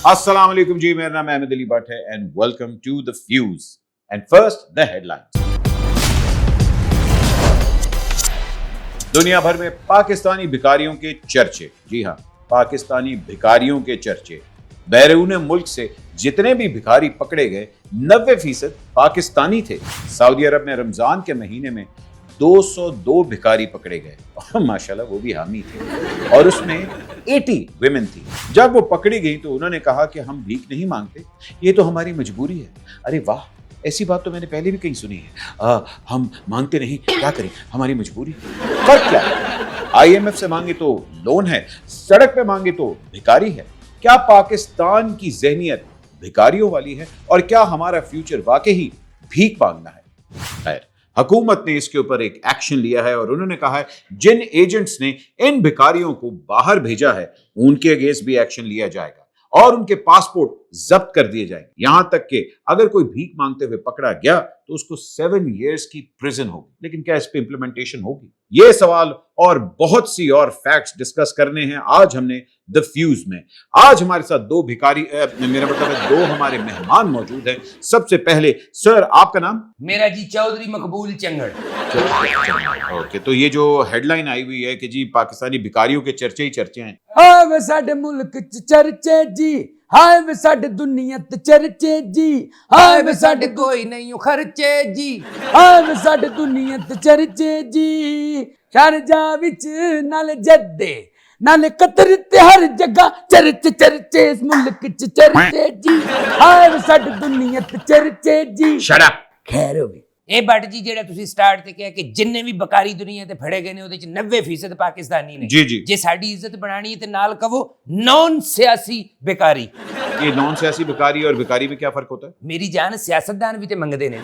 अस्सलाम वालेकुम जी, मेरा नाम अहमद अली भट्ट है and welcome to the fuse. And first the headlines. दुनिया भर में पाकिस्तानी भिखारियों के चर्चे। जी हां, पाकिस्तानी भिखारियों के चर्चे। बैरून मुल्क से जितने भी भिखारी पकड़े गए 90% पाकिस्तानी थे। सऊदी अरब में रमजान के महीने में 202 भिखारी पकड़े गए और माशाल्लाह वो भी हामी थे और उसमें 80 विमेन थी। जब वो पकड़ी गई तो उन्होंने कहा कि हम भीख नहीं मांगते, ये तो हमारी मजबूरी है। अरे वाह, ऐसी बात तो मैंने पहले भी कहीं सुनी है। हम मांगते नहीं, क्या करें, हमारी मजबूरी। फर्क क्या है? IMF से मांगे तो लोन है, सड़क पे मांगे तो भिखारी है। क्या पाकिस्तान की ज़हनियत भिखारियों वाली है और क्या हमारा फ्यूचर वाकई भीख मांगना है? खैर, हुकूमत ने इसके ऊपर एक एक्शन लिया है और उन्होंने कहा है जिन एजेंट्स ने इन भिखारियों को बाहर भेजा है उनके अगेंस्ट भी एक्शन लिया जाएगा और उनके पासपोर्ट जब्त कर दिए जाएंगे। यहां तक कि अगर कोई भीख मांगते हुए पकड़ा गया तो उसको 7 years की प्रिजन होगी। लेकिन क्या इस पे इंप्लीमेंटेशन होगी? ये सवाल और बहुत सी और फैक्ट्स डिस्कस करने हैं आज हमने द फ्यूज में। आज हमारे साथ दो हमारे मेहमान मौजूद हैं। सबसे पहले सर, आपका नाम? मेरा जी चौधरी मकबूल चंगड़। ओके, तो ये जो हेडलाइन आई हुई है कि जी पाकिस्तानी भिखारियों के चर्चे ही चर्चे हैं। हाय वे साडे मुल्क च चर्चे जी, हाय वे साडे दुनिया ते चर्चे जी, हाय वे साडे कोई नहीं खर्चे जी, हाय वे साडे दुनिया ते चर्चे जी। शारजा विच नाले जद्दे नाले कतर ते हर जगह चर्चे चर्चे, इस मुल्क च चर्चे जी, हाय वे साडे दुनिया ते चर्चे जी। Shut up. खैर होवे ਇਹ ਬੱਟ ਜੀ ਜਿਹੜਾ ਤੁਸੀਂ ਸਟਾਰਟ ਤੇ ਕਿਹਾ ਕਿ ਜਿੰਨੇ ਵੀ ਬਕਾਰੀ ਦੁਨੀਆ ਤੇ ਫੜੇ ਗਏ ਨੇ ਉਹਦੇ ਚ 90% ਪਾਕਿਸਤਾਨੀ ਨੇ। ਜੀ। ਜੇ ਸਾਡੀ ਇੱਜ਼ਤ ਬਣਾਣੀ ਹੈ ਤੇ ਨਾਲ ਕਹੋ ਨੌਨ ਸਿਆਸੀ ਬੇਕਾਰੀ। ये नॉन सियासी भिखारी और भिखारी में क्या फर्क होता है? ਮੇਰੀ ਜਾਨ ਸਿਆਸਤਦਾਨ ਵੀ ਤੇ ਮੰਗਦੇ ਨੇ,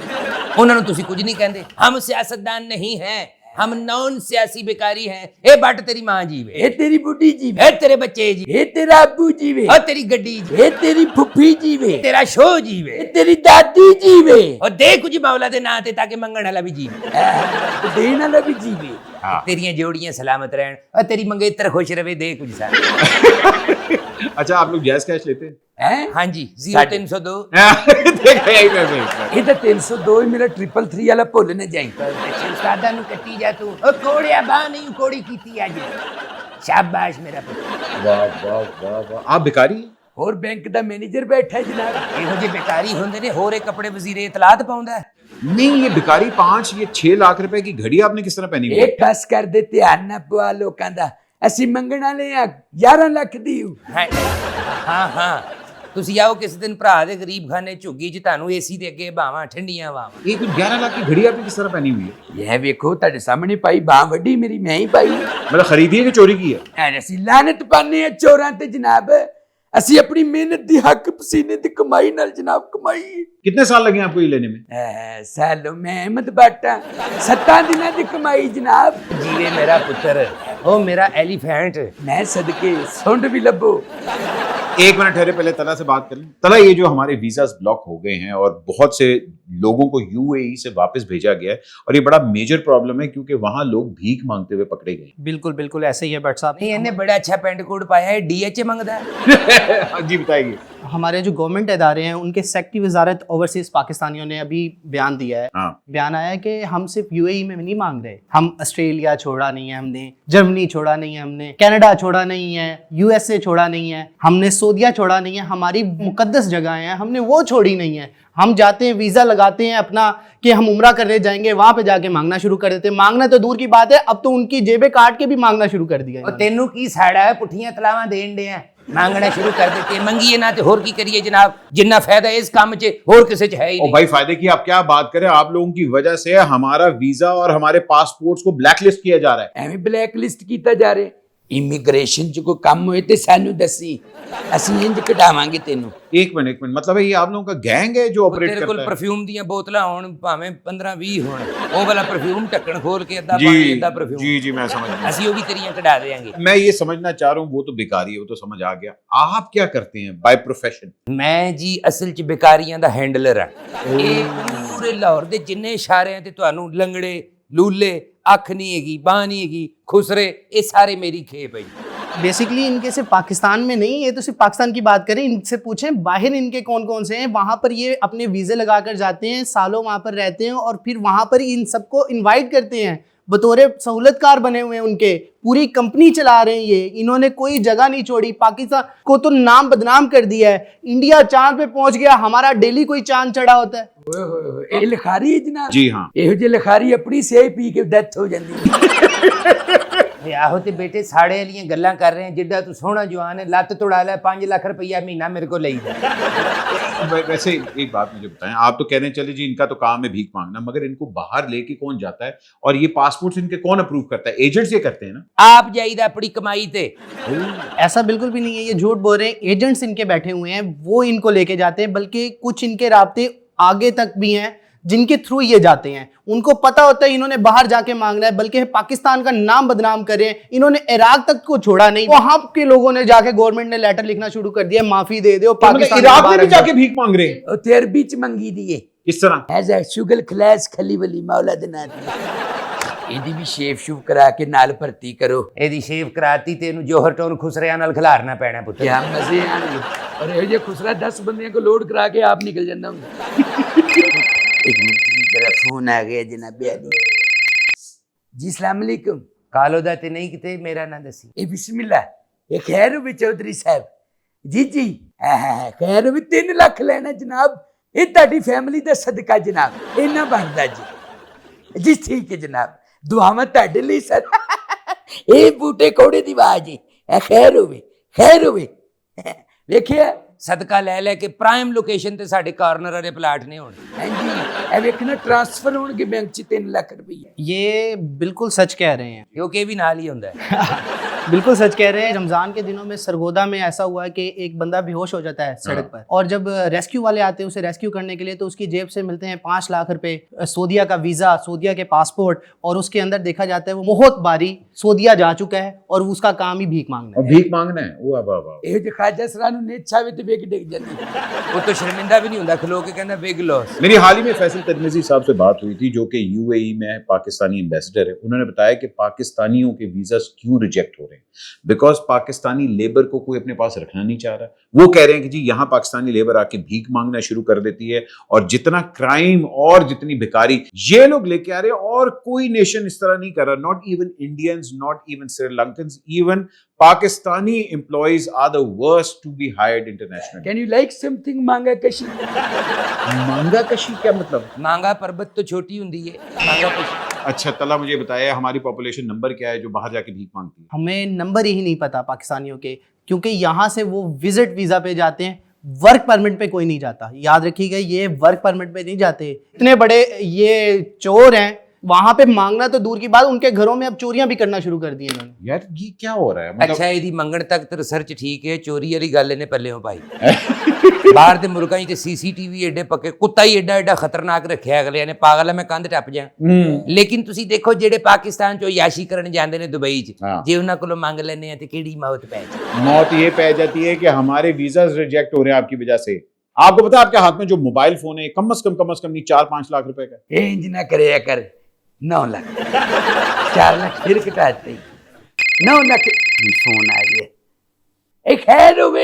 ਉਹਨਾਂ ਨੂੰ ਤੁਸੀਂ ਕੁਝ ਨਹੀਂ ਕਹਿੰਦੇ। ਹਮ ਸਿਆਸਤਦਾਨ ਨਹੀਂ ਹੈ, हम नॉन सियासी बेकारी हैं। ए बट तेरी माँ जीवे, ए तेरी बुढ़ी जीवे, ए तेरे बच्चे जी, ए तेरा अब्बू जीवे, और तेरी गड्डी जी, ए तेरी फुफी जीवे, तेरा शो जीवे, ए तेरी दादी जीवे, और दे कुछ बावला दे ना ते ताकि मंगण वाला भी जीवे, देने वाला भी जीवे। तेरियां जोड़ियां सलामत रहन और तेरी मंगेतर खुश रहे, दे कुछ सा। अच्छा, आप लोग जायज कैश लेते हैं? हाँ जी, 0302 ये तो 302 ही मेरा 333 वाला भुल न जाई। उस्तादा नु कट्टी जा तू, ओ कोड़िया बा नहीं कोड़ी कीती आज। शाबाश मेरा पुत्र। वाह वाह वाह वाह। आप भिखारी हैं? और बैंक दा मैनेजर बैठा है जनाब। ਇਹੋ ਜਿਹੇ बेकारी ਹੁੰਦੇ ਨੇ, ਹੋਰ एक कपड़े वजीरे इतलात पाਉਂਦਾ है। नहीं, ये भिखारी 5 ये 6 लाख रुपए की घड़ी आपने किस तरह पहनी हुई? एक बस कर दे, ध्यान ना पवा लोकां दा। ਅਸੀਂ ਮੰਗਣ ਵਾਲੇ ਆ 11 ਲੱਖ ਦੀ। ਹਾਂ ਤੁਸੀਂ ਆਓ किसी दिन ਭਰਾ ਦੇ ਗਰੀਬ ਖਾਨੇ ਝੁੱਗੀ ਚ, ਤੁਹਾਨੂੰ ਏਸੀ ਦੇ ਅੱਗੇ ਬਾਵਾਂ ਠੰਡੀਆਂ ਬਾਵਾਂ। ये कुछ 11 लाख की घड़ी आपने किस तरह पहनी हुई है? ਇਹ ਵੇਖੋ ਤੁਹਾਡੇ ਸਾਹਮਣੇ ਪਾਈ ਬਾਹ ਵੱਡੀ ਮੇਰੀ, ਮੈਂ ਹੀ ਪਾਈ। मतलब खरीदी है कि चोरी की है? ਅਸੀਂ ਲਾਨਤ ਪਾਣੇ ਆ ਚੋਰਾਂ ਤੇ ਜਨਾਬ। ਅਸੀਂ ਆਪਣੀ ਮਿਹਨਤ ਦੀ ਹੱਕ ਪਸੀਨੇ ਦੀ ਕਮਾਈ ਨਾਲ ਜਨਾਬ ਕਮਾਈ। कितने साल लगे आपको ये लेने में? ਸਾਲੋ ਮੈਂ ਅਹਿਮਦ ਬਾਟਾ 7 ਦਿਨਾਂ ਦੀ ਕਮਾਈ ਜਨਾਬ। ਜੀਵੇ ਮੇਰਾ ਪੁੱਤਰ, ਉਹ ਮੇਰਾ ਐਲੀਫੈਂਟ। मैं सदके सुंड भी लबो। एक मिनट ठहरे, पहले तला से बात कर लें। तला, ये जो हमारे वीजास ब्लॉक हो गए हैं और बहुत से लोगों को UAE से वापस भेजा गया है और ये बड़ा मेजर प्रॉब्लम है क्योंकि वहां लोग भीख मांगते हुए पकड़े गए। बिल्कुल बिल्कुल ऐसे ही है भट्ट साहब। नहीं, इन्हें बड़ा अच्छा पेंट कोड पाया है, DHA मांगता है। जी बताइए। हमारे जो गवर्नमेंट इदारे हैं उनके सेक्रेटरी वजारत ओवरसीज पाकिस्तानियों ने अभी बयान दिया है। बयान आया है कि हम सिर्फ UAE में नहीं मांग रहे, हम ऑस्ट्रेलिया छोड़ा नहीं है, हमने जर्मनी छोड़ा नहीं है, हमने कनाडा छोड़ा नहीं है, USA छोड़ा नहीं है, हमने सऊदीया छोड़ा नहीं है, हमारी मुकद्दस जगह हैं हमने वो छोड़ी नहीं है। हम जाते हैं, वीज़ा लगाते हैं अपना कि हम उम्रा करने जाएंगे, वहां पे जाके मांगना शुरू कर देते हैं। मांगना तो दूर की बात है, अब तो उनकी जेबें काट के भी मांगना शुरू कर दिया है। तेनू की साड़ा है, पुठियां तलावां देन दे हैं, मांगना शुरू कर देते हैं। मंगिए ना ते होर की करिए जनाब, जिन्ना फायदा इस काम च होर किसी च है ही नहीं। भाई फायदे की आप क्या बात करें, आप लोगों की वजह से हमारा वीजा और हमारे पासपोर्ट्स को ब्लैकलिस्ट किया जा रहा है। ਐਵੇਂ ਬਲੈਕਲਿਸਟ ਕੀਤਾ ਜਾ ਰਿਹਾ। ਇਮੀਗ੍ਰੇਸ਼ਨ ਚ ਕੋਈ ਕੰਮ ਹੋਏ ਤੇ ਸਾਨੂੰ ਦੱਸੀ, ਅਸੀਂ ਇੰਜ ਕਢਾਵਾਂਗੇ ਤੈਨੂੰ। एक मिनट मतलब है ये आप लोगों का गैंग है जो ऑपरेट ਤੇਰੇ करता ਕੋਲ है? परफ्यूम ਦੀਆਂ ਬੋਤਲਾਂ ਹੋਣ ਭਾਵੇਂ 15-20 ਹੋਣ, ਉਹ ਵਾਲਾ परफ्यूम ਢੱਕਣ ਖੋਲ ਕੇ ਅੱਧਾ जी ਪਾਣੀ ਅੱਧਾ परफ्यूम। जी मैं समझ गया। ਅਸੀਂ ਉਹ ਵੀ ਤੇਰੀਆਂ ਕਢਾ ਦੇਵਾਂਗੇ। मैं ये समझना चाह रहा हूँ, वो तो बेकारी है, वो तो समझ आ गया। आप क्या करते हैं बाय प्रोफेशन? ਮੈਂ ਜੀ ਅਸਲ ਚ ਬੇਕਾਰੀਆਂ ਦਾ ਹੈਂਡਲਰ ਆ। ਇਹ ਪੂਰੇ ਲਾਹੌਰ ਦੇ ਜਿੰਨੇ ਇਸ਼ਾਰਿਆਂ ਤੇ ਤੁਹਾਨੂੰ ਲੰਗੜੇ, ਲੂਲੇ, ਅੱਖ ਨਹੀਂ ਹੈਗੀ, ਬਾਹ ਨਹੀਂ ਹੈਗੀ, ਖੁਸਰੇ, ਇਹ ਸਾਰੇ ਮੇਰੀ ਖੇਪ ਹੈ ਜੀ। बेसिकली इनके सिर्फ पाकिस्तान में नहीं, ये तो सिर्फ पाकिस्तान की बात करें, इनसे पूछें बाहर इनके कौन कौन से हैं। वहां पर ये अपने वीजे लगा कर जाते हैं, सालों वहां पर रहते हैं और फिर वहां पर इन सबको इनवाइट करते हैं, बतौरे सहूलतकार बने हुए हैं, उनके पूरी कंपनी चला रहे हैं ये। इन्होंने कोई जगह नहीं छोड़ी, पाकिस्तान को तो नाम बदनाम कर दिया है। इंडिया चांद पे पहुंच गया, हमारा डेली कोई चांद चढ़ा होता है। ਇਹ ਲਿਖਾਰੀ ਹੈ ਜਨਾਬ जी हाँ ਇਹੋ ਜਿਹੀ ਲਿਖਾਰੀ ਆਪਣੀ ਸਿਆਹੀ ਪੀ ਕੇ ਡੈਥ ਹੋ ਜਾਂਦੀ ਹੈ ਆਹੋ ਤੇ ਬੇਟੇ ਸਾੜੇ ਵਾਲੀਆਂ ਗੱਲਾਂ ਕਰ ਰਹੇ ਆ, ਜਿੱਡਾ ਤੂੰ ਸੋਹਣਾ ਜਵਾਨ ਹੈ, ਲੱਤ ਤੋੜਾ ਲੈ, 5 ਲੱਖ रुपया महीना मेरे को ले जा। वैसे एक बात मुझे बताएं, आप तो कहने चले जी इनका तो काम है भीख मांगना, मगर इनको बाहर लेके कौन जाता है और ये पासपोर्ट इनके कौन अप्रूव करता है? एजेंट्स ये करते हैं ना। आप जाइदा अपनी कमाई ते। ऐसा बिल्कुल भी नहीं है, ये झूठ बोल रहे हैं। एजेंट्स इनके बैठे हुए हैं, वो इनको लेके जाते हैं, बल्कि कुछ इनके राब्ते आगे तक भी हैं जिनके थ्रू ये जाते हैं। उनको पता होता है इन्होंने बाहर जाके मांगना है, बल्कि पाकिस्तान का नाम बदनाम कर रहे हैं। इन्होंने इराक तक को छोड़ा नहीं, वहां के लोगों ने जाके गवर्नमेंट ने लेटर लिखना शुरू कर दिया, माफी दे दो। मतलब इराक में भी जाके भीख मांग रहे हैं? ਉਹ ਤੇ ਅਰਬੀ ਚ ਮੰਗੀ ਦੀ ਏ किस तरह? ਐਜ਼ ਅ ਸ਼ੁਗਲ ਖਲਾਸ ਖਲੀ ਵਲੀ ਮੌਲਾ ਦੇ ਨਾਂ ਤੇ ਇਹਦੀ ਵੀ ਸ਼ੇਪ ਸ਼ੂਪ ਕਰਾ ਕੇ ਨਾਲ ਭਰਤੀ ਕਰੋ ਇਹਦੀ ਸ਼ੇਵ ਕਰਾਤੀ ਤੇ ਇਹਨੂੰ ਜੋਹਰ ਟੋਨ ਖੁਸਰਿਆਂ ਨਾਲ ਖਿਲਾਰਨਾ ਪੈਣਾ ਪੁੱਤ। ਕਿਆ ਮਜ਼ੇ ਆਣਗੇ ਔਰ ਇਹੋ ਜਿਹੇ ਖੁਸਰਾ 10 ਬੰਦਿਆਂ ਕੋ ਲੋਡ ਕਰਾ ਕੇ ਆਪ ਨਿਕਲ ਜਾਂਦਾ ਹੁੰਦਾ। एक मिनट जी तेरा फोन आ गया जनाब अली जी सलाम अलैकुम ਕਾਲੋ ਦਾ ਤੇ ਨਹੀਂ ਕਿਤੇ ਮੇਰਾ ਨਾਂ ਦੱਸੀ। ए बिस्मिल्लाह ये खैर होवे चौधरी साहब जी जी खैर होवे 3 लाख लेना जनाब ये ਤੁਹਾਡੀ ਫੈਮਿਲੀ ਦਾ ਸਦਕਾ ਜਨਾਬ ਇੰਨਾ ਬਣਦਾ ਜੀ ਠੀਕ ਹੈ ਜਨਾਬ ਦੁਆਵਾਂ ਤੁਹਾਡੇ ਲਈ ਸਰ ਇਹ ਬੂਟੇ ਕੋੜੇ ਦੀ ਆਵਾਜ਼ ਹੈ ਖੈਰ ਹੋਵੇ ਵੇਖਿਆ ਸਦਕਾ ਲੈ ਲੈ ਕੇ ਪ੍ਰਾਈਮ ਲੋਕੇਸ਼ਨ ਤੇ ਸਾਡੇ ਕਾਰਨਰ ਵਾਲੇ ਪਲਾਟ ਨੇ ਹੁਣ। ਹਾਂਜੀ ਇਹ ਵੇਖਣਾ ट्रांसफर ਹੋਣਗੇ ਬੈਂਕ 'ਚ 3 ਲੱਖ रुपया। ये बिल्कुल सच कह रहे हैं, ਕਿਉਂਕਿ ਇਹ ਵੀ ਨਾਲ ਹੀ ਹੁੰਦਾ ਹੈ। बिल्कुल सच कह रहे हैं। रमजान के दिनों में सरगोदा में ऐसा हुआ है कि एक बंदा बेहोश हो जाता है सड़क पर, और जब रेस्क्यू वाले आते हैं उसे रेस्क्यू करने के लिए, तो उसकी जेब से मिलते हैं 5 लाख रुपए, सऊदीया का वीजा, सऊदीया के पासपोर्ट, और उसके अंदर देखा जाता है वो बहुत बारी सऊदीया जा चुका है और उसका काम ही भीख मांगना और भीख मांगना है? वाह वाह वाह। ਇਹੋ ਜਿਹੇ ਖਾਜਾ ਸਰਾਂ ਨੂੰ ਨੇਛਾ ਵੀ ਤੇ ਵੇਖ ਡਿੱਗ ਜਾਂਦੀ ਉਹ ਤਾਂ ਸ਼ਰਮਿੰਦਾ ਵੀ ਨਹੀਂ ਹੁੰਦਾ, ਖਲੋ ਕੇ ਕਹਿੰਦਾ बिग लॉस। मेरी हाल ही में फैसल तिरमिजी साहब से बात हुई थी, जो कि यूएई में पाकिस्तानी एम्बेसडर है। उन्होंने बताया कि पाकिस्तानियों के वीजा क्यों रिजेक्ट हो रहे हैं, बिकॉज पाकिस्तानी लेबर को कोई अपने पास रखना नहीं चाह रहा। वो कह रहे हैं कि जी यहाँ पाकिस्तानी लेबर आके भीख मांगना शुरू कर देती है, और जितना क्राइम और जितनी भिखारी ये लोग लेके आ रहे हैं, और कोई नेशन इस तरह नहीं कर रहा। Not even Indians, not even Sri Lankans, even Pakistani employees are the worst to be hired international. Can you like something मांगा कशी मांगा कशी क्या मतलब? मांगा पर्वत तो छोटी हुंदी है, मांगा कशी। अच्छा तला मुझे बताया हमारी पॉपुलेशन नंबर क्या है जो बाहर जाके भीख मांगती है? हमें नंबर ही नहीं पता पाकिस्तानियों के, क्योंकि यहाँ से वो विजिट वीज़ा पे जाते हैं, वर्क परमिट पे कोई नहीं जाता। याद रखिएगा, ये वर्क परमिट पे नहीं जाते। इतने बड़े ये चोर हैं, वहां पे मांगना तो दूर की बात, उनके घरों में अब चोरियां भी करना शुरू कर दी इन्होंने। यार ये क्या हो रहा है? मतलब ਅੱਛਾ ਇਹਦੀ ਮੰਗਣ ਤੱਕ ਤੇ ਰਿਸਰਚ ਠੀਕ ਹੈ, ਚੋਰੀ ਵਾਲੀ ਗੱਲ ਇਹਨੇ ਪੱਲਿਓਂ ਪਾਈ। ਬਾਹਰ ਦੇ ਮੁਲਕਾਂ 'ਚ ਸੀਸੀਟੀਵੀ ਏਡੇ ਪੱਕੇ, ਕੁੱਤਾ ਹੀ ਏਡਾ ਖਤਰਨਾਕ ਰੱਖਿਆ ਅਗਲਿਆਂ ਨੇ, ਪਾਗਲ ਹੈ ਮੈਂ ਕੰਧ ਟੱਪ ਜਾ। ਲੇਕਿਨ ਤੁਸੀਂ ਦੇਖੋ ਜਿਹੜੇ ਪਾਕਿਸਤਾਨ 'ਚੋਂ ਯਾਸ਼ੀ ਕਰਨ ਜਾਂਦੇ ਨੇ ਦੁਬਈ 'ਚ, ਜੇ ਉਹਨਾਂ ਕੋਲੋਂ ਮੰਗ ਲੈਂਦੇ ਆ ਤੇ ਕਿਹੜੀ ਮੌਤ ਪੈ ਜਾਏ। मौत ये पै जाती है कि हमारे वीजा रिजेक्ट हो रहे हैं आपकी वजह से। आपको पता है आपके हाथ में जो मोबाइल फोन है कम से कम नहीं 4-5 लाख रुपए का। ਇਹ ਇੰਜ ਨਾ ਕਰਿਆ ਕਰ 9 ਲੱਖ 4 ਲੱਖ ਫਿਰ ਘਟਾਤੇ 9 ਲੱਖ फोन आ गया एक खैर होवे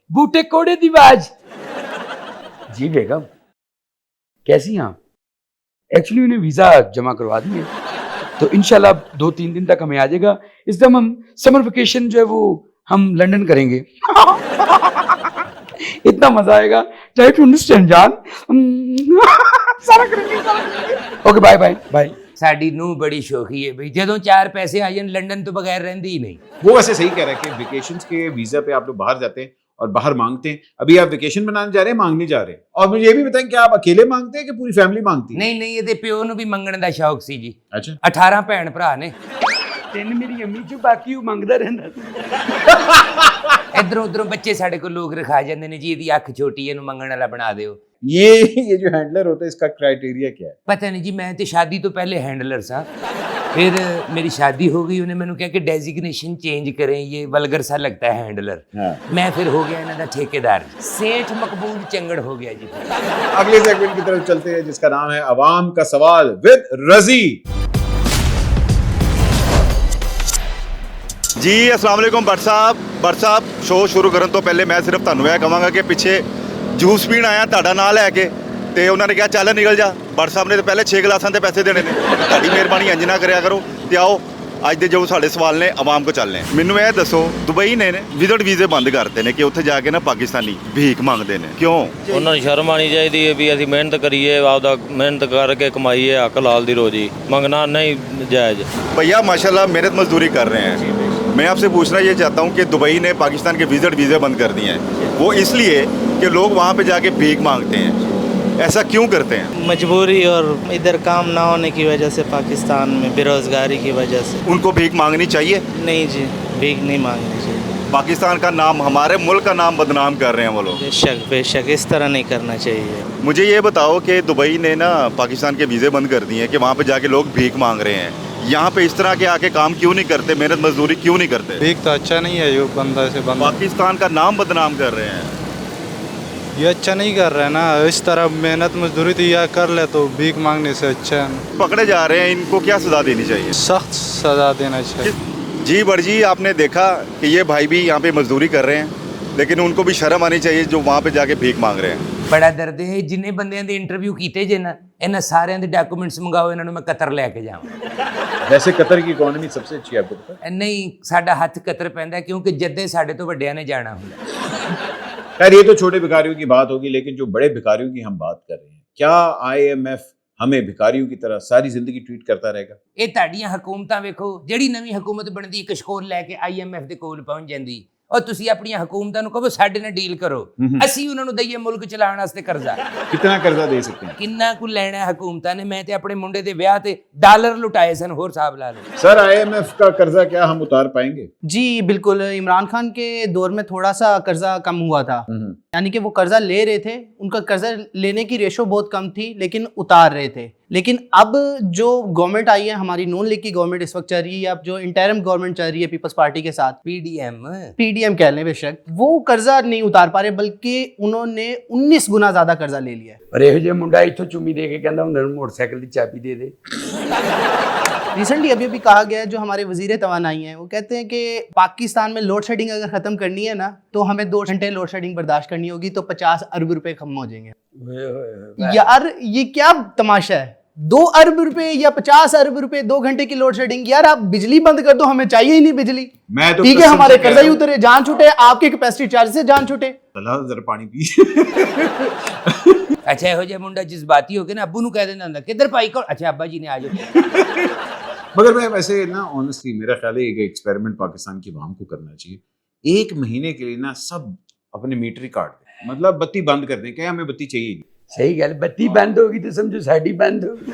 बूटे कोड़े दी आवाज जी बेगम कैसी हैं आप एक्चुअली उन्हें वीजा जमा करवा दिए तो इंशाल्लाह 2-3 दिन तक हमें आ जाएगा इस दम हम समर वेकेशन जो है वो हम लंदन करेंगे इतना मजा आएगा ट्राई टू अंडरस्टैंड जान सारा करेंगे ओके बाय बाय बाय ਸਾਡੀ ਨੂੰ ਬੜੀ ਸ਼ੌਕੀ ਹੈ ਬਈ, ਜਦੋਂ 4 ਪੈਸੇ ਆ ਜਾਣ लंदन तो बगैर रहती ही नहीं। वो वैसे सही कह रहा है कि वेकेशंस के वीजा पे आप लोग बाहर जाते हैं और बाहर मांगते हैं। अभी आप वेकेशन बनाने जा रहे हैं, मांगने जा रहे हैं। और मुझे ये भी बताएं कि आप अकेले मांगते हैं कि पूरी फैमिली मांगती है? नहीं नहीं, ਇਹਦੇ ਪਿਓ ਨੂੰ ਵੀ ਮੰਗਣ ਦਾ ਸ਼ੌਕ ਸੀ ਜੀ। अच्छा 18 ਭੈਣ ਭਰਾ ਨੇ। 3 ਮੇਰੀ ਅੰਮੀ ਚੋਂ ਬਾਕੀ ਉਹ ਮੰਗਦਾ ਰਹਿੰਦਾ ਇਧਰੋਂ ਉਧਰੋਂ ਬੱਚੇ ਸਾਡੇ ਕੋਲ ਲੋਕ ਰਖਾ ਜਾਂਦੇ ਨੇ ਜੀ, ਇਹਦੀ ਅੱਖ ਛੋਟੀ ਇਹਨੂੰ ਮੰਗਣ ਵਾਲਾ ਬਣਾ ਦਿਓ। ये जो हैंडलर होता है इसका क्राइटेरिया क्या है? पता नहीं जी, मैं तो शादी तो पहले हैंडलर सा, फिर मेरी शादी हो गई, उन्हें मैंने कहा कि डेजिग्नेशन चेंज करें, ये वल्गर सा लगता है हैंडलर। हाँ। मैं फिर हो गया इन्हों का ठेकेदार, सेठ मकबूल चंगड़ हो गया जी। अगले सेगमेंट की तरफ चलते हैं जिसका नाम है अवाम का सवाल विद रजी। ਜੀ ਅਸਲਾਮ ਵਾਲੇਕੁਮ ਭੱਟ ਸਾਹਿਬ ਸ਼ੋਅ ਸ਼ੁਰੂ ਕਰਨ ਤੋਂ ਪਹਿਲੇ ਮੈਂ ਸਿਰਫ ਤੁਹਾਨੂੰ ਇਹ ਕਹਾਂਗਾ ਕਿ ਪਿੱਛੇ ਜੂਸ ਪੀਣ ਆਇਆ ਤੁਹਾਡਾ ਨਾਂ ਲੈ ਕੇ ਤੇ ਉਹਨਾਂ ਨੇ ਕਿਹਾ ਚੱਲ ਨਿਕਲ ਜਾ। ਭੱਟ ਸਾਹਿਬ ਨੇ ਤਾਂ ਪਹਿਲੇ 6 ਗਲਾਸਾਂ ਦੇ ਪੈਸੇ ਦੇਣੇ ਨੇ। ਤੁਹਾਡੀ ਮਿਹਰਬਾਨੀ ਇੰਜ ਨਾ ਕਰਿਆ ਕਰੋ ਤੇ ਆਓ ਅੱਜ ਦੇ ਜੋ ਸਾਡੇ ਸਵਾਲ ਨੇ ਆਵਾਮ ਕੋ ਚੱਲਨੇ। ਮੈਨੂੰ ਇਹ ਦੱਸੋ ਦੁਬਈ ਨੇ ਵਿਜ਼ਿਟ ਵੀਜ਼ੇ ਬੰਦ ਕਰਤੇ ਨੇ ਕਿ ਉੱਥੇ ਜਾ ਕੇ ਨਾ ਪਾਕਿਸਤਾਨੀ ਭੀਖ ਮੰਗਦੇ ਨੇ, ਕਿਉਂ? ਉਹਨਾਂ ਨੂੰ ਸ਼ਰਮ ਆਣੀ ਚਾਹੀਦੀ ਹੈ ਵੀ ਅਸੀਂ ਮਿਹਨਤ ਕਰੀਏ, ਆਪਦਾ ਮਿਹਨਤ ਕਰਕੇ ਕਮਾਈਏ, ਹੱਕ ਲਾਲ ਦੀ ਰੋਜੀ ਮੰਗਣਾ ਨਹੀਂ ਜਾਇਜ਼। भैया माशाल्लाह मेहनत मजदूरी कर रहे हैं। मैं आपसे पूछना ये चाहता हूँ कि दुबई ने पाकिस्तान के विजिट वीज़े बंद कर दिए हैं, वो इसलिए कि लोग वहाँ पे जाके भीख मांगते हैं। ऐसा क्यों करते हैं? मजबूरी और इधर काम ना होने की वजह से, पाकिस्तान में बेरोज़गारी की वजह से। उनको भीख मांगनी चाहिए? नहीं जी, भीख नहीं मांगनी चाहिए। पाकिस्तान का नाम, हमारे मुल्क का नाम बदनाम कर रहे हैं वो लोग। बेशक इस तरह नहीं करना चाहिए। मुझे ये बताओ कि दुबई ने ना पाकिस्तान के वीज़े बंद कर दिए हैं कि वहाँ पे जाके लोग भीख मांग रहे हैं। यहाँ पे इस तरह के आके काम क्यों नहीं करते, मेहनत मजदूरी क्यों नहीं करते? भीख तो अच्छा नहीं है, ये बंदा से बंदा पाकिस्तान का नाम बदनाम कर रहे हैं। ये अच्छा नहीं कर रहे हैं ना। इस तरह मेहनत मजदूरी तो यह कर ले तो भीख मांगने से अच्छा है। पकड़े जा रहे हैं, इनको क्या सज़ा देनी चाहिए? सख्त सज़ा देना चाहिए। जी बड़ जी, आपने देखा कि ये भाई भी यहाँ पे मजदूरी कर रहे हैं, लेकिन उनको भी शर्म आनी चाहिए जो वहाँ पे जाके भीख मांग रहे हैं। ਬੜਾ ਦਰਦ ਹੈ। ਜਿੰਨੇ ਬੰਦਿਆਂ ਦੇ ਇੰਟਰਵਿਊ ਕੀਤੇ ਜੇ ਨਾ, ਇਹਨਾਂ ਸਾਰਿਆਂ ਦੇ ਡਾਕੂਮੈਂਟਸ ਮੰਗਾਓ, ਇਹਨਾਂ ਨੂੰ ਮੈਂ ਕਤਰ ਲੈ ਕੇ ਜਾਵਾਂ। वैसे कतर की इकोनॉमी सबसे अच्छी है आपको पता है? ਨਹੀਂ, ਸਾਡਾ ਹੱਥ ਕਤਰ ਪੈਂਦਾ ਕਿਉਂਕਿ ਜੱਦੇ ਸਾਡੇ ਤੋਂ ਵੱਡਿਆਂ ਨੇ ਜਾਣਾ ਹੁੰਦਾ। खैर ये तो छोटे भिखारियों की बात होगी, लेकिन जो बड़े भिखारियों की हम बात कर रहे हैं, क्या IMF हमें भिखारियों की तरह सारी जिंदगी ट्रीट करता रहेगा? ਇਹ ਤੁਹਾਡੀਆਂ ਹਕੂਮਤਾਂ ਵੇਖੋ, ਜਿਹੜੀ ਨਵੀਂ ਹਕੂਮਤ ਬਣਦੀ ਕਸ਼ਕੋਲ ਲੈ ਕੇ IMF ਦੇ ਕੋਲ ਪਹੁੰਚ ਜਾਂਦੀ। ਔਰ ਤੁਸੀਂ ਆਪਣੀਆਂ ਹਕੂਮਤਾਂ ਨੂੰ ਕਹੋ ਸਾਡੇ ਨਾਲ ਡੀਲ ਕਰੋ, ਅਸੀਂ ਉਹਨਾਂ ਨੂੰ ਦਈਏ ਮੁਲਕ ਚਲਾਉਣ ਵਾਸਤੇ ਕਰਜ਼ਾ। कितना कर्जा दे सकते हैं? ਕਿੰਨਾ ਕੁ ਲੈਣਾ ਹੈ ਹਕੂਮਤਾਂ ਨੇ? ਮੈਂ ਤੇ ਆਪਣੇ ਮੁੰਡੇ ਦੇ ਵਿਆਹ ਤੇ ਡਾਲਰ ਲੁਟਾਏ ਸਨ, ਹੋਰ ਹਿਸਾਬ ਲਾ ਲਓ। सर IMF का कर्जा क्या हम उतार पाएंगे? जी बिल्कुल। इमरान खान के दौर में थोड़ा सा कर्जा कम हुआ था, यानी कि वो कर्जा ले रहे थे, उनका कर्जा लेने की रेशो बहुत कम थी, लेकिन उतार रहे थे। लेकिन अब जो गवर्नमेंट आई है, हमारी नून लीग की गवर्नमेंट इस वक्त चल रही है, अब जो इंटरिम गवर्नमेंट चल रही है पीपल्स पार्टी के साथ, पीडीएम कह लें बेशक, वो कर्जा नहीं उतार पा रहे, बल्कि उन्होंने 19 गुना ज्यादा कर्जा ले लिया है। ਪਰ ਇਹੋ ਜਿਹਾ ਮੁੰਡਾ ਇੱਥੋਂ ਚੁੰਮੀ ਦੇ ਕੇ ਕਹਿੰਦਾ ਹੁੰਦਾ ਮੋਟਰਸਾਈਕਲ ਦੀ ਚਾਬੀ ਦੇ ਦੇ। रिसेंटली अभी भी कहा गया है, जो हमारे वजीर तवानाई हैं वो कहते हैं कि पाकिस्तान में लोड शेडिंग अगर खत्म करनी है ना, तो हमें 2 घंटे लोड शेडिंग बर्दाश्त करनी होगी, तो 50 अरब रुपए कम हो जाएंगे। यार ये क्या तमाशा है? 2 अरब रुपए या 50 अरब रुपए 2 घंटे की लोड शेडिंग? यार आप बिजली बंद कर दो, हमें चाहिए ही नहीं बिजली। मैं तो ठीक है, हमारे कर्जा ही उतरे, जान छूटे, आपके कैपेसिटी चार्ज से जान छूटे। जरा पानी पी। ਅੱਛਾ, ਇਹੋ ਜਿਹਾ ਮੁੰਡਾ ਜਜ਼ਬਾਤੀ ਹੋ ਕੇ ਨਾ ਅੱਬੂ ਨੂੰ ਕਹਿ ਦਿੰਦਾ ਹੁੰਦਾ ਕਿੱਧਰ ਭਾਈ ਕੋਲ, ਅੱਛਾ ਅੱਬਾ जी ने आ जाओ। मगर मैं वैसे ना ऑनेस्टली मेरा ख्याल है एक एक्सपेरिमेंट पाकिस्तान की आवाम को करना चाहिए। 1 महीने के लिए ना सब अपने मीटर ही काट दें, मतलब बत्ती बंद कर दें, क्या हमें बत्ती चाहिए ही नहीं। ਸਹੀ ਗੱਲ, ਬੱਤੀ ਬੰਦ ਹੋ ਗਈ ਤੇ ਸਮਝੋ ਸਾਡੀ ਬੰਦ ਹੋ ਗਈ।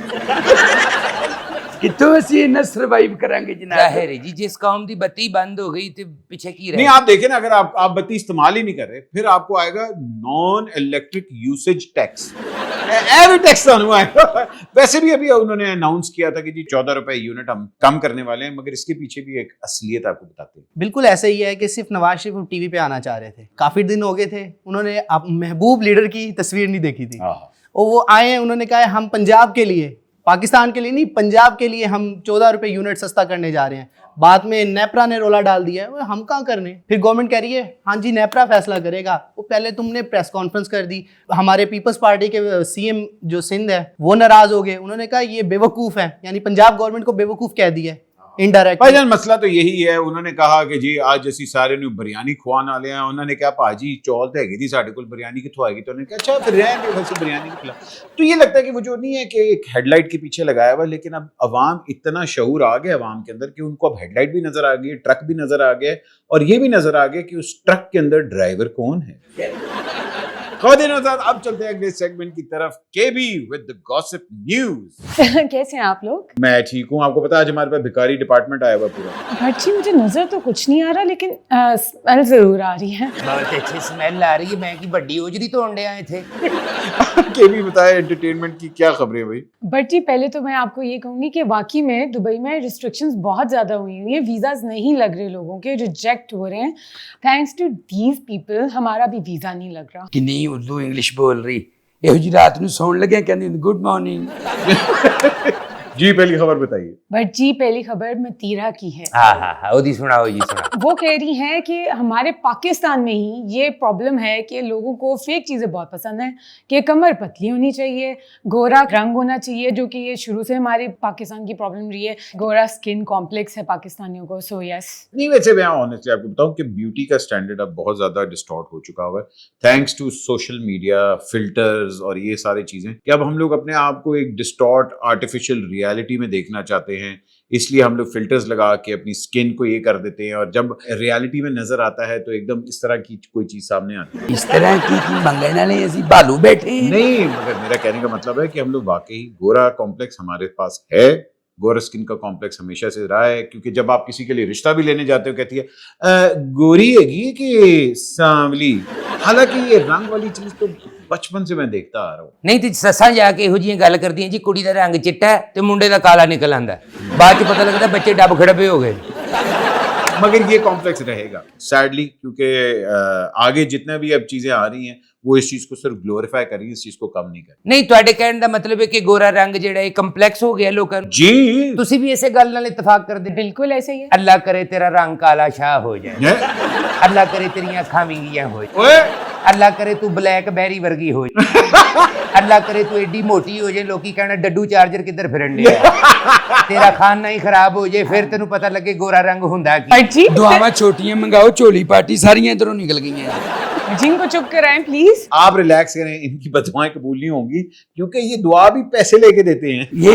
ਕਿੱਥੋਂ ਅਸੀਂ ਇਹਨਾਂ ਸਰਵਾਈਵ ਕਰਾਂਗੇ ਜਨਾਬ? ਜ਼ਾਹਿਰ है जी, जिस कौम की बत्ती बंद हो गई तो पीछे की नहीं रहे। आप देखें ना, अगर आप बत्ती इस्तेमाल ही नहीं कर रहे, फिर आपको आएगा non electric usage tax, every tax आएगा। वैसे भी अभी उन्होंने अनाउंस किया था कि जी 14 रुपए यूनिट हम कम करने वाले हैं, मगर इसके पीछे भी एक असलियत आपको बताते हैं। बिल्कुल ऐसा ही है कि सिर्फ नवाज शरीफ टीवी पे आना चाह रहे थे, काफी दिन हो गए थे, उन्होंने अब महबूब लीडर की तस्वीर नहीं देखी थी, और वो आए, उन्होंने कहा हम पंजाब के लिए, पाकिस्तान के लिए नहीं, पंजाब के लिए हम 14 रुपए यूनिट सस्ता करने जा रहे हैं। बाद में नेपरा ने रोला डाल दिया है, हम कहाँ करने। फिर गवर्नमेंट कह रही है हाँ जी नेपरा फैसला करेगा। वो पहले तुमने प्रेस कॉन्फ्रेंस कर दी, हमारे पीपल्स पार्टी के सीएम जो सिंध है वो नाराज हो गए, उन्होंने कहा ये बेवकूफ़ है, यानी पंजाब गवर्नमेंट को बेवकूफ़ कह दिया इनडायरेक्ट। भाईजान मसला तो यही है, उन्होंने कहा कि जी आज ਅਸੀਂ सारे ਨੂੰ बिरयानी ਖਵਾਉਣ वाले हैं। उन्होंने कहा भाजी चौल तो हैगी थी साढ़े को, बिरयानी कितों आएगी? तो उन्होंने कहा अच्छा फिर रहेंगे वैसे बिरयानी को खिला। तो ये लगता है कि वो जो नहीं है कि एक हेडलाइट के पीछे लगाया हुआ, लेकिन अब अवाम इतना शऊर आ गया अवाम के अंदर कि उनको अब हेडलाइट भी नजर आ गई, ट्रक भी नजर आ गया, और ये भी नजर आ गया कि उस ट्रक के अंदर ड्राइवर कौन है। अब चलते हैं अगले सेगमेंट की तरफ, केबी विद द गॉसिप न्यूज़। कैसे हैं आप लोग? मैं ठीक हूँ। आपको पता है आज हमारे पास भिखारी डिपार्टमेंट आया हुआ पूरा। भट्टी मुझे नजर तो कुछ नहीं आ रहा, लेकिन स्मेल जरूर आ रही है। बहुत अच्छी स्मेल आ रही है, मैं की बड्डी ओजरी तो अंडे आए थे। केबी बताए एंटरटेनमेंट की क्या खबरें भाई? भट्टी पहले तो मैं आपको ये कहूंगी कि वाकई में दुबई में रिस्ट्रिक्शंस बहुत ज़्यादा हुई हुई हैं, वीज़ाज नहीं लग रहे, लोगों के रिजेक्ट हो रहे हैं। थैंक्स टू दीज पीपल हमारा भी वीज़ा नहीं लग रहा। ਕਿੰਨੀ ਉਰਦੂ ਇੰਗਲਿਸ਼ ਬੋਲ ਰਹੀ, ਇਹੋ ਜਿਹੀ ਰਾਤ ਨੂੰ ਸੌਣ ਲੱਗਿਆ ਕਹਿੰਦੀ ਗੁੱਡ ਮਾਰਨਿੰਗ। जी पहली खबर बताइए। बट जी पहली खबर मतीरा की है। हाँ हाँ हाँ, ओदी सुनाओ जी, सुनाओ। वो कह रही हैं कि हमारे पाकिस्तान में ही ये प्रॉब्लम है कि लोगों को फेक चीज़ें बहुत पसंद हैं, कि कमर पतली होनी चाहिए, गोरा रंग होना चाहिए, जो कि ये शुरू से हमारी पाकिस्तान की प्रॉब्लम रही है। गोरा स्किन कॉम्प्लेक्स है पाकिस्तानियों को। सो यस, नहीं वैसे मैं ऑनेस्टली आपको बताऊं कि ब्यूटी का स्टैंडर्ड अब बहुत ज्यादा डिस्टॉर्ट हो चुका हुआ है thanks to social media, filters और ये सारी चीजें, कि अब हम लोग अपने आप को एक डिस्टॉर्ट आर्टिफिशियल रियलिटी में देखना चाहते हैं, इसलिए हम लोग फिल्टर्स लगा के अपनी स्किन को ये कर देते हैं, और जब रियलिटी में नजर आता है तो एकदम इस तरह की कोई चीज सामने आती है। इस तरह की मंगने वाले ऐसी बालू बैठे हैं। नहीं, मगर मेरा कहने का मतलब है कि हम लोग वाकई गोरा कॉम्प्लेक्स हमारे पास है, गोरा स्किन का कॉम्प्लेक्स हमेशा से रहा है, क्योंकि जब आप किसी के लिए रिश्ता भी लेने जाते हो कहती है गोरी हैगी कि सांवली, हालांकि ये रंग वाली चीज तो बचपन से मैं देखता आ रहा हूँ। नहीं तो ससा जाके ਇਹੋ ਜਿਹੀਆਂ ਗੱਲ ਕਰਦੀਆਂ ਜੀ, ਕੁੜੀ ਦਾ ਰੰਗ ਚਿੱਟਾ ਹੈ ਤੇ ਮੁੰਡੇ ਦਾ ਕਾਲਾ ਨਿਕਲ ਆਂਦਾ, ਬਾਅਦ ਚ ਪਤਾ ਲੱਗਦਾ ਬੱਚੇ ਡੱਬ ਖੜਬੇ ਹੋ ਗਏ। मगर ये कॉम्प्लेक्स रहेगा सैडली, क्योंकि आगे जितने भी अब चीजें आ रही हैं वो इस चीज को सिर्फ ग्लोरीफाई कर रही है, इस चीज को कम नहीं कर ਨਹੀਂ ਤੁਹਾਡੇ ਕਹਿਣ ਦਾ ਮਤਲਬ ਹੈ ਕਿ ਗੋਰਾ ਰੰਗ ਜਿਹੜਾ ਇਹ ਕੰਪਲੈਕਸ ਹੋ ਗਿਆ ਲੋਕਾਂ ਨੂੰ। जी। ਤੁਸੀਂ ਵੀ ਇਸੇ ਗੱਲ ਨਾਲ ਇਤਫਾਕ ਕਰਦੇ? बिल्कुल ऐसे ही है। ਅੱਲਾ ਕਰੇ ਤੇਰਾ ਰੰਗ ਕਾਲਾ ਸ਼ਾਹ ਹੋ ਜਾਏ, हैं? ਅੱਲਾ ਕਰੇ ਤੇਰੀਆਂ ਅੱਖਾਂ ਵਿੰਗੀਆਂ ਹੋ ਜਾਏ, ओए ਅੱਲਾ ਕਰੇ ਤੂੰ ਬਲੈਕ ਬੈਰੀ ਵਰਗੀ ਹੋ ਜਾਏ, ਅੱਲਾ ਕਰੇ ਤੂੰ ਐਡੀ ਮੋਟੀ ਹੋ ਜਾਏ ਲੋਕੀ ਕਹਿਣਾ ਡੱਡੂ ਚਾਰਜਰ ਕਿੱਧਰ ਫਿਰਨ ਡਿਆ, ਤੇਰਾ ਖਾਣਾ ਹੀ ਖਰਾਬ ਹੋ ਜਾਏ, ਫਿਰ ਤੈਨੂੰ ਪਤਾ ਲੱਗੇ ਗੋਰਾ ਰੰਗ ਹੁੰਦਾ ਕੀ। बट जी दुआवा छोटियां मंगाओ, झोली पार्टी सारियां इधरों निकल गई हैं। जिनको चुप कराएं प्लीज। आप रिलैक्स करें, इनकी बदुआएं कबूल नहीं होंगी क्योंकि ये दुआ भी पैसे लेके देते हैं। ये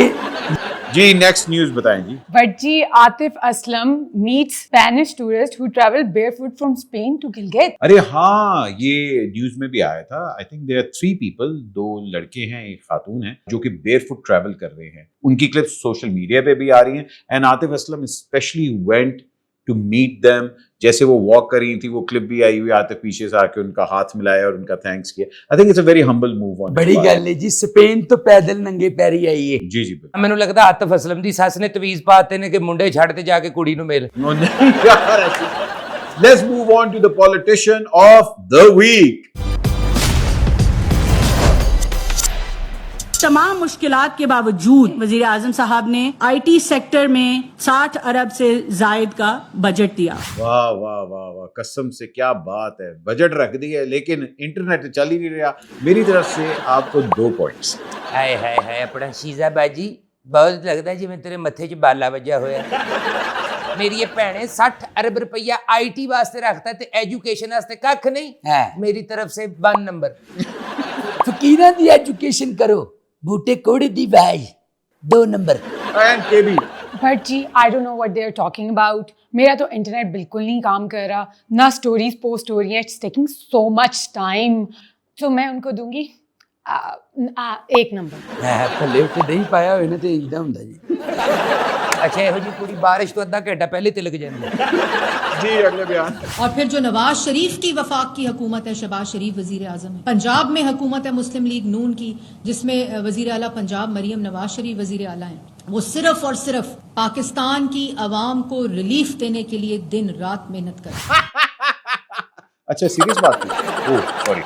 जी नेक्स्ट न्यूज बताएं जी। But ji Atif Aslam meets Spanish tourist who traveled barefoot from Spain to Gilgit। अरे हाँ, ये न्यूज में भी आया था। I think there are 3 people, 2 लड़के हैं एक खातून है, जो कि बेयरफुट ट्रैवल कर रहे हैं। उनकी क्लिप्स सोशल मीडिया पे भी आ रही हैं and Atif Aslam specially went to meet them. जैसे वो वॉक कर रही थी वो क्लिप भी आई हुई, आतिफ पीछे से आके उनका हाथ मिलाया और उनका थैंक्स किया। I think it's a very humble move on. बड़ी गल है जी, स्पेन तो पैदल नंगे पैरी आई है। जी जी बिल्कुल। ਮੈਨੂੰ ਲੱਗਦਾ ਆਤਫ ਅਸਲਮ ਦੀ ਸੱਸ ਨੇ ਤਵੀਜ਼ ਪਾਤੇ ਨੇ ਕਿ ਮੁੰਡੇ ਛੱਡ ਤੇ ਜਾ ਕੇ ਕੁੜੀ ਨੂੰ ਮਿਲ। Let's move on to the politician of the week. तमाम मुश्किलात के बावजूद वजीर आजम साहब ने IT सेक्टर में 60 अरब से जायद का बजट दिया। वाह वाह वाह वाह, कसम से क्या बात है। बजट रख दी है लेकिन इंटरनेट चल ही नहीं रहा। मेरी तरफ से आपको 2 पॉइंट्स। ਹਾਏ ਹਾਏ ਹਾਏ ਆਪਣਾ ਸ਼ੀਜ਼ਾ ਬਾਜੀ, ਬਹੁਤ ਲੱਗਦਾ ਜਿਵੇਂ ਤੇਰੇ ਮੱਥੇ 'ਚ ਬਾਲਾ ਵੱਜਿਆ ਹੋਇਆ। ਮੇਰੀ ਇਹ ਭੈਣੇ 60 ਅਰਬ ਰੁਪਈਆ IT ਵਾਸਤੇ ਰੱਖਤਾ ਤੇ ਐਜੂਕੇਸ਼ਨ ਵਾਸਤੇ ਕੱਖ ਨਹੀਂ ਹੈ। ਮੇਰੀ ਤਰਫ से 1 नंबर। फकीरा दी एजुकेशन करो, बूटे कोड़े दी भाई 2 नंबर। एंड केबी। But ji I don't know what they are talking about. मेरा तो इंटरनेट बिल्कुल नहीं काम कर रहा, ना स्टोरीज पोस्ट हो रही हैं, it's taking so much time. तो मैं उनको दूंगी 1 नंबर। थले उत्ते दही पाया होए ना ते इदा हुंदा जी। अच्छा ਇਹੋ जी कुड़ी बारिश तो अद्धा घंटा पहले तिलक जाती है। जी अगले बयान। और फिर जो नवाज शरीफ की वफाक की हुकूमत है, शहबाज शरीफ वजीर आजम है। पंजाब में हुकूमत है मुस्लिम लीग नून की, जिसमें वजीर आला पंजाब मरियम नवाज शरीफ वजीर आला हैं। वो सिर्फ और सिर्फ पाकिस्तान की आवाम को रिलीफ देने के लिए दिन रात मेहनत कर। अच्छा सीरियस बात की। Oh sorry.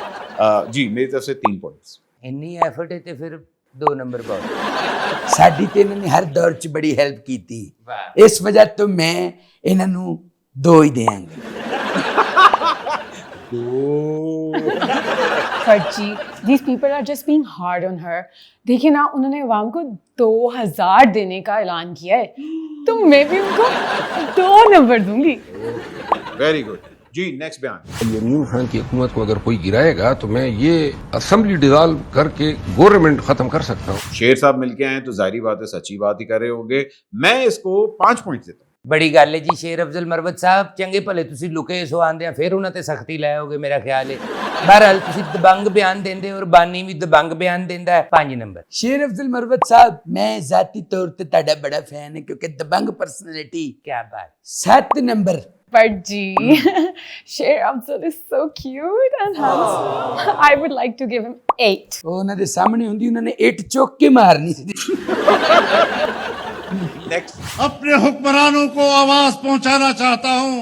जी मेरी तरफ से 3 पॉइंट्स। ਇੰਨੀ ਐਫਰਟ ਹੈ ਤੇ ਫਿਰ 2 नंबर बहुत। साडी ते इन्होंने हर दौर च बड़ी हेल्प की थी, इस वजह तो मैं इन्हों 2 ही देंगे। But ji these people are just being hard on her। देखिए ना, उन्होंने अवाम को 2000 देने का ऐलान किया है, तो मैं भी उनको 2 नंबर दूंगी। Very good. जी नेक्स्ट बयान। इमरान खान की हुकूमत को अगर कोई गिराएगा तो मैं ये असेंबली डिसॉल्व करके गवर्नमेंट खत्म कर सकता हूँ। शेर साहब मिलके आए तो जाहिर बात है सच्ची बात ही कर रहे होंगे। मैं इसको 5 पॉइंट देता हूँ। बड़ी गल है जी शेर अफजल मरवत साहब, चंगे भले तुसी लुके सो आंदे फिर उन्हां ते सख्ती लै होगे मेरा ख्याल है। बहरहाल तुसी दबंग बयान देंदे और बानी भी दबंग बयान देंदा है। 5 नंबर। शेर अफजल मरवत साहब, मैं जाती तौर पे ताड़ा बड़ा फैन है क्योंकि दबंग पर्सनैलिटी। क्या बात। 7 नंबर। But ji Sher Afzal is so cute and handsome। I would like to give him 8। ਉਹਨਾਂ ਦੇ ਸਾਹਮਣੇ ਹੁੰਦੀ ਉਹਨਾਂ ਨੇ 8 ਚੁੱਕ ਕੇ ਮਾਰਨੀ ਸੀ। अपने हुक्मरानों को आवाज पहुंचाना चाहता हूं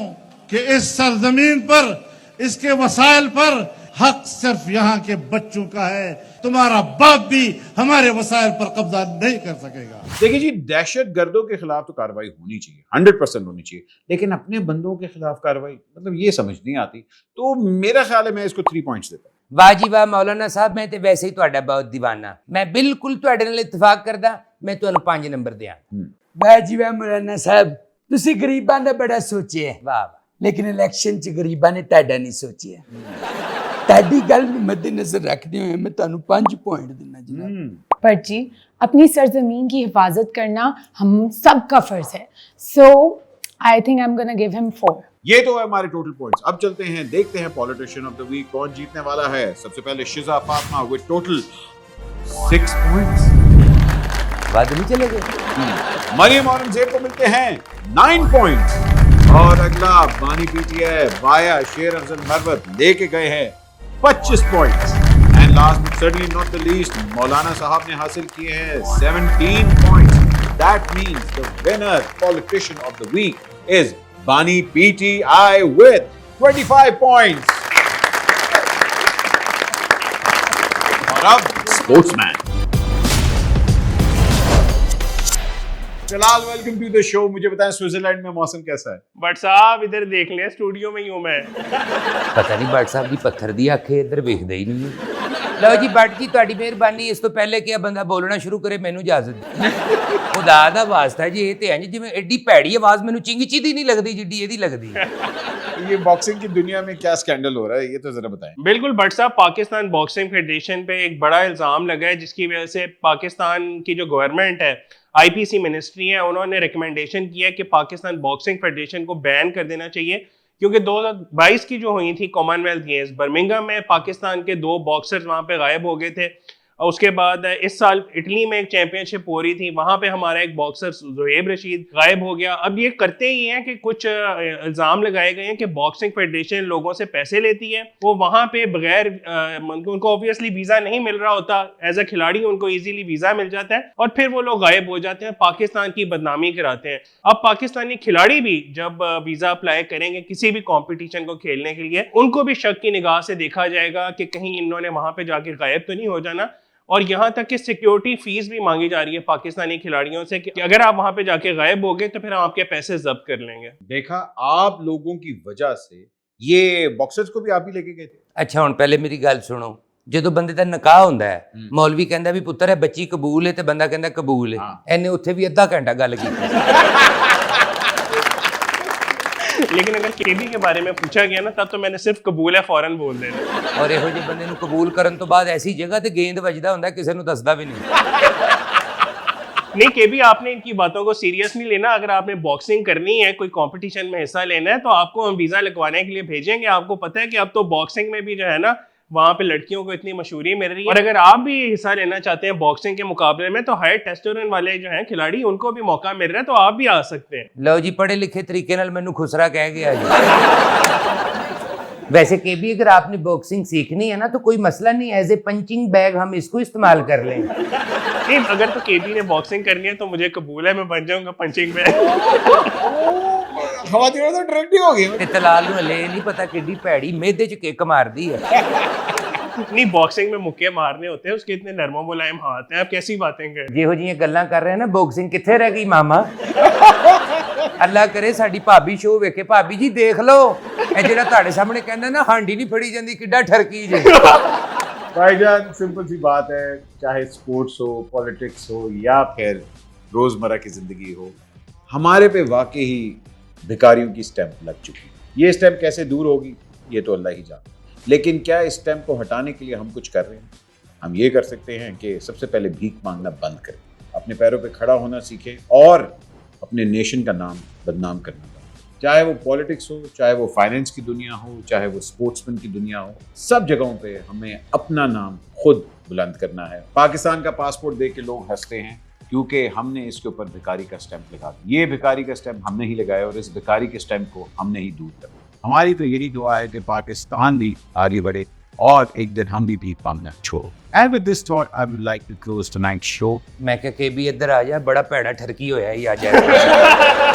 कि इस सरजमीन पर, इसके वसाइल पर हक सिर्फ यहाँ के बच्चों का है। तुम्हारा बाप भी हमारे वसाइल पर कब्जा नहीं कर सकेगा। देखिए जी, दहशत गर्दों के खिलाफ तो कार्रवाई होनी चाहिए, 100% होनी चाहिए, लेकिन अपने बंदों के खिलाफ कार्रवाई, मतलब ये समझ नहीं आती। तो मेरा ख्याल है मैं इसको 3 पॉइंट्स देता हूं। वाह जी वाह मौलाना साहब, मैं ਤੇ ਵੈਸੇ ਹੀ ਤੁਹਾਡਾ ਬਹੁਤ दीवाना, मैं बिल्कुल ਤੁਹਾਡੇ ਨਾਲ ਇਤਫਾਕ ਕਰਦਾ, मैं ਤੁਹਾਨੂੰ 5 ਨੰਬਰ ਦਿਆਂ। वाह जी वाह मौलाना साहब, ਤੁਸੀਂ ਗਰੀਬਾਂ ਦਾ ਬੜਾ ਸੋਚਿਆ। वाह वाह। ਲੇਕਿਨ ਇਲੈਕਸ਼ਨ 'ਚ ਗਰੀਬਾਂ ਨੇ ਤੁਹਾਡਾ ਨਹੀਂ ਸੋਚਿਆ। ਤੁਹਾਡੀ ਗੱਲ ਨੂੰ मद्देनजर रखते हुए मैं ਤੁਹਾਨੂੰ 5 पॉइंट देना जनाब। पर जी, अपनी सरजमीन की हिफाजत करना हम सबका फर्ज है। So I think I am gonna give him 4। ये तो है हमारे टोटल पॉइंट्स। अब चलते हैं, देखते हैं पॉलिटिशियन ऑफ द वीक कौन जीतने वाला है। सबसे पहले शिजा फातिमा विद टोटल 6 पॉइंट्स। बाद नहीं चले गए। मरियम औरंगजेब को मिलते हैं 9 पॉइंट्स। और अगला बानी पीटीआई वाया शेर अफजल मरवत लेके गए हैं 25 points. And last but certainly not the least, मौलाना साहब ने हासिल किए हैं 17 points. That means the winner politician of the week is Bani PTI with 25 points. और अब स्पोर्ट्समैन फिलहाल वेलकम टू द शो। मुझे बताएं स्विट्जरलैंड में मौसम कैसा है? बट साहब इधर देख लें, स्टूडियो में ही हूं मैं। पता नहीं बट साहब की पत्थर दी अख इधर वेखदा ही नहीं है। लो जी बट जी, ਤੁਹਾਡੀ ਮਿਹਰਬਾਨੀ, ਇਸ ਤੋਂ ਪਹਿਲੇ ਕਿ ਇਹ ਬੰਦਾ ਬੋਲਣਾ ਸ਼ੁਰੂ ਕਰੇ ਮੈਨੂੰ ਇਜਾਜ਼ਤ ਦਿਓ। ਖੁਦਾ ਦਾ ਵਾਸਤਾ ਜੀ, ਇਹ ਤੇ ਇੰਜ ਜਿਵੇਂ ਐਡੀ ਭੈੜੀ ਆਵਾਜ਼ ਮੈਨੂੰ ਚਿੰਗਚੀ ਦੀ ਨਹੀਂ ਲੱਗਦੀ ਜਿੱਡੀ ਇਹਦੀ ਲੱਗਦੀ ਹੈ। ये बॉक्सिंग की दुनिया में क्या स्कैंडल हो रहा है, ये तो जरा बताएं। बिल्कुल बट साहब, पाकिस्तान बॉक्सिंग फेडरेशन पे एक बड़ा इल्जाम लगा है, जिसकी वजह से पाकिस्तान की जो गवर्नमेंट है, आईपीसी मिनिस्ट्री है, उन्होंने रिकमेंडेशन किया कि पाकिस्तान बॉक्सिंग फेडरेशन को बैन कर देना चाहिए, क्योंकि 2022 की जो हुई थी कॉमनवेल्थ गेम्स बर्मिंघम में, पाकिस्तान के 2 बॉक्सर्स वहाँ पे गायब हो गए थे। और उसके बाद इस साल इटली में एक चैंपियनशिप हो रही थी, वहाँ पे हमारा एक बॉक्सर ज़ुहैब रशीद गायब हो गया। अब ये करते ही हैं कि कुछ इल्ज़ाम लगाए गए हैं कि बॉक्सिंग फेडरेशन लोगों से पैसे लेती है। वो वहाँ पे बगैर उनको ऑब्वियसली वीज़ा नहीं मिल रहा होता, एज अ खिलाड़ी उनको ईजीली वीज़ा मिल जाता है और फिर वो लोग गायब हो जाते हैं, पाकिस्तान की बदनामी कराते हैं। अब पाकिस्तानी खिलाड़ी भी जब वीज़ा अप्लाई करेंगे किसी भी कॉम्पिटिशन को खेलने के लिए, उनको भी शक की निगाह से देखा जाएगा कि कहीं इन्होंने वहाँ पे जाके गायब तो नहीं हो जाना। और यहाँ तक कि सिक्योरिटी फीस भी मांगी जा रही है पाकिस्तानी खिलाड़ियों से कि अगर आप वहां पे जाके गायब हो गए तो फिर हम आपके पैसे जब्त कर लेंगे। देखा, आप लोगों की वजह से ये बॉक्सर्स को भी आप ही लेके गए थे। अच्छा हुण पहले मेरी गल सुनो, ਜਦੋਂ ਬੰਦੇ ਦਾ ਨਿਕਾਹ ਹੁੰਦਾ ਹੈ, ਮੌਲਵੀ ਕਹਿੰਦਾ ਵੀ ਪੁੱਤਰ ਹੈ ਬੱਚੀ ਕਬੂਲ ਹੈ, ਤੇ ਬੰਦਾ ਕਹਿੰਦਾ ਕਬੂਲ ਹੈ। ਇਹਨੇ ਉੱਥੇ ਵੀ ਅੱਧਾ ਘੰਟਾ ਗੱਲ ਕੀਤੀ। लेकिन अगर केबी के बारे में पूछा गया ना, तब तो मैंने सिर्फ कबूल है फौरन बोल देना। और ਇਹੋ ਜਿਹੇ ਬੰਦੇ ਨੂੰ ਕਬੂਲ ਕਰਨ ਤੋਂ ਬਾਅਦ ऐसी जगह ਤੇ गेंद ਵੱਜਦਾ ਹੁੰਦਾ ਕਿਸੇ ਨੂੰ ਦੱਸਦਾ ਵੀ नहीं। नहीं केबी, आपने इनकी बातों को सीरियस नहीं लेना। अगर आपने बॉक्सिंग करनी है, कोई कंपटीशन में हिस्सा लेना है, तो आपको हम वीज़ा लगवाने के लिए भेजेंगे। आपको पता है कि अब तो बॉक्सिंग में भी जो है ना, वहाँ पे लड़कियों को इतनी मशहूरी मिल रही है। और अगर आप भी हिस्सा लेना चाहते हैं बॉक्सिंग के मुकाबले में, तो हाई टेस्टोस्टेरोन वाले जो हैं खिलाड़ी, उनको भी मौका मिल रहा है, तो आप भी आ सकते हैं। लो जी, पढ़े लिखे तरीके नाल मैनू खुसरा कह गया जी। वैसे के भी अगर आपने बॉक्सिंग सीखनी है ना, तो कोई मसला नहीं, एज ए पंचिंग बैग हम इसको इस्तेमाल कर लें। नहीं, अगर तो केबी ने बॉक्सिंग करनी है तो मुझे कबूल है, मैं बन जाऊंगा पंचिंग बैग। खवातीन तो डायरेक्ट ही हो गई। तलाल नूं हले नहीं पता किड्डी भैड़ी मेदे च किक मारदी है। नहीं, बॉक्सिंग में मुक्के मारने होते हैं, उसके इतने नरमो मुलायम हाथ हैं। आप कैसी बातें कर रहे हैं? ਜਿਹੋ ਜਿਹੀਆਂ ਗੱਲਾਂ ਕਰ ਰਹੇ ਨਾ, ਬੌਕਸਿੰਗ ਕਿੱਥੇ ਰਹਿ ਗਈ ਮਾਮਾ। ਅੱਲਾ ਕਰੇ ਸਾਡੀ ਭਾਬੀ ਸ਼ੋਅ ਵੇਖੇ। ਭਾਬੀ ਜੀ ਦੇਖ ਲਓ, ਇਹ ਜਿਹੜਾ ਤੁਹਾਡੇ ਸਾਹਮਣੇ ਕਹਿੰਦਾ ਨਾ ਹਾਂਡੀ ਨਹੀਂ ਫੜੀ ਜਾਂਦੀ, ਕਿੱਡਾ ਠਰਕੀ ਜੇ। भाईजान, सिंपल सी बात है, चाहे स्पोर्ट्स हो, पॉलिटिक्स हो या फिर रोजमर्रा की जिंदगी हो, हमारे पे वाकई ही भिखारियों की स्टैंप लग चुकी है। ये स्टैंप कैसे दूर होगी ये तो अल्लाह ही जानता, लेकिन क्या इस स्टैंप को हटाने के लिए हम कुछ कर रहे हैं? हम ये कर सकते हैं कि सबसे पहले भीख मांगना बंद करें, अपने पैरों पे खड़ा होना सीखें और अपने नेशन का नाम बदनाम करना बंद करें। चाहे वो पॉलिटिक्स हो, चाहे वो फाइनेंस की दुनिया हो, चाहे वो स्पोर्ट्समैन की दुनिया हो, सब जगहों पे हमें अपना नाम खुद बुलंद करना है। पाकिस्तान का पासपोर्ट देख के लोग हंसते हैं क्योंकि हमने इसके ऊपर भिखारी का स्टैंप लगा दिया। ये भिखारी का स्टैंप हमने ही लगाया और इस भिखारी के स्टैंप को हमने ही दूर करना। हमारी तो यही दुआ है कि पाकिस्तान भी आगे बढ़े और एक दिन हम भी भीख मांगना छोड़ो। And with this thought, I would like to close tonight's show. मैं क्या के भी इधर आ जा, बड़ा भैड़ा ठरकी होया ही आ जाए।